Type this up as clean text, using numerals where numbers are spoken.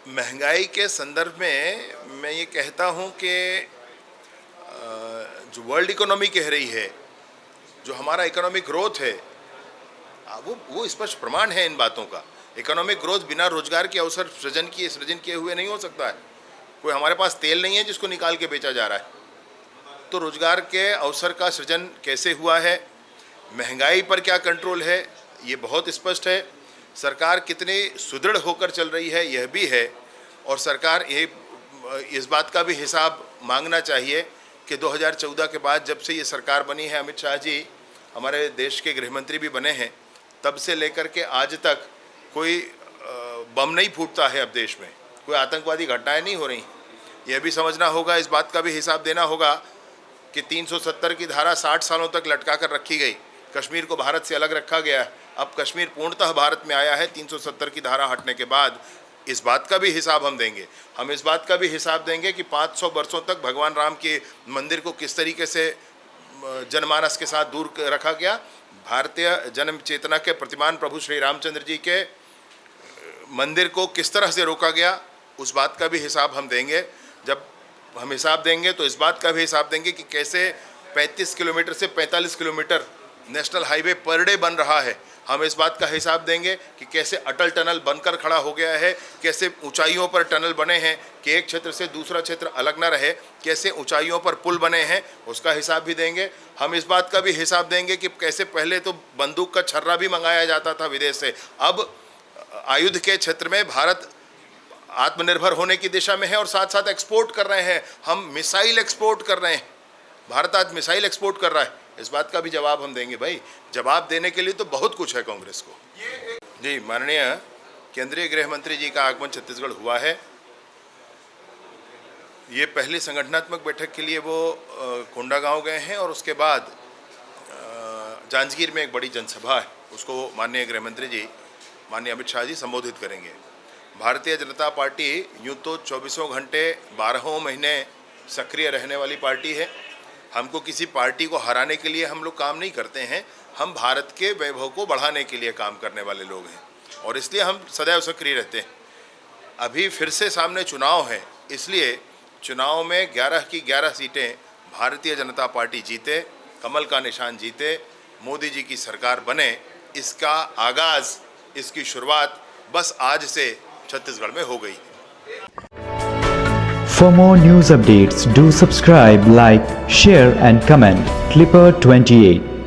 महंगाई के संदर्भ में मैं ये कहता हूँ कि जो वर्ल्ड इकोनॉमी कह रही है, जो हमारा इकोनॉमिक ग्रोथ है, वो स्पष्ट प्रमाण है इन बातों का। इकोनॉमिक ग्रोथ बिना रोजगार के अवसर सृजन किए हुए नहीं हो सकता है। कोई हमारे पास तेल नहीं है जिसको निकाल के बेचा जा रहा है, तो रोजगार के अवसर का सृजन कैसे हुआ है, महंगाई पर क्या कंट्रोल है, ये बहुत स्पष्ट है। सरकार कितनी सुदृढ़ होकर चल रही है यह भी है, और सरकार इस बात का भी हिसाब मांगना चाहिए कि 2014 के बाद जब से ये सरकार बनी है, अमित शाह जी हमारे देश के गृह मंत्री भी बने हैं, तब से लेकर के आज तक कोई बम नहीं फूटता है अब देश में, कोई आतंकवादी घटनाएं नहीं हो रही। यह भी समझना होगा, इस बात का भी हिसाब देना होगा कि 370 की धारा 60 सालों तक लटका कर रखी गई, कश्मीर को भारत से अलग रखा गया। अब कश्मीर पूर्णतः भारत में आया है 370 की धारा हटने के बाद। इस बात का भी हिसाब हम देंगे। हम इस बात का भी हिसाब देंगे कि 500 वर्षों तक भगवान राम के मंदिर को किस तरीके से जनमानस के साथ दूर रखा गया। भारतीय जन्म चेतना के प्रतिमान प्रभु श्री रामचंद्र जी के मंदिर को किस तरह से रोका गया, उस बात का भी हिसाब हम देंगे। जब हम हिसाब देंगे तो इस बात का भी हिसाब देंगे कि कैसे 35 किलोमीटर से 45 kilometre national highway per day बन रहा है। हम इस बात का हिसाब देंगे कि कैसे अटल टनल बनकर खड़ा हो गया है, कैसे ऊंचाइयों पर टनल बने हैं कि एक क्षेत्र से दूसरा क्षेत्र अलग न रहे, कैसे ऊंचाइयों पर पुल बने हैं, उसका हिसाब भी देंगे। हम इस बात का भी हिसाब देंगे कि कैसे पहले तो बंदूक का छर्रा भी मंगाया जाता था विदेश से, अब आयुध के क्षेत्र में भारत आत्मनिर्भर होने की दिशा में है और साथ साथ एक्सपोर्ट कर रहे हैं। हम मिसाइल एक्सपोर्ट कर रहे हैं, भारत आज मिसाइल एक्सपोर्ट कर रहा है। इस बात का भी जवाब हम देंगे। भाई, जवाब देने के लिए तो बहुत कुछ है कांग्रेस को। जी, माननीय केंद्रीय गृह मंत्री जी का आगमन छत्तीसगढ़ हुआ है। ये पहली संगठनात्मक बैठक के लिए वो कोंडागांव गए हैं और उसके बाद जांजगीर में एक बड़ी जनसभा है, उसको माननीय गृह मंत्री जी माननीय अमित शाह जी संबोधित करेंगे। भारतीय जनता पार्टी यूँ तो 24 घंटे 12 महीने सक्रिय रहने वाली पार्टी है। हमको किसी पार्टी को हराने के लिए हम लोग काम नहीं करते हैं, हम भारत के वैभव को बढ़ाने के लिए काम करने वाले लोग हैं और इसलिए हम सदैव सक्रिय रहते हैं। अभी फिर से सामने चुनाव है, इसलिए चुनाव में 11 की 11 सीटें भारतीय जनता पार्टी जीते, कमल का निशान जीते, मोदी जी की सरकार बने। इसका आगाज़, इसकी शुरुआत बस आज से छत्तीसगढ़ में हो गई। For more news updates, do subscribe, like, share and comment. Clipper 28.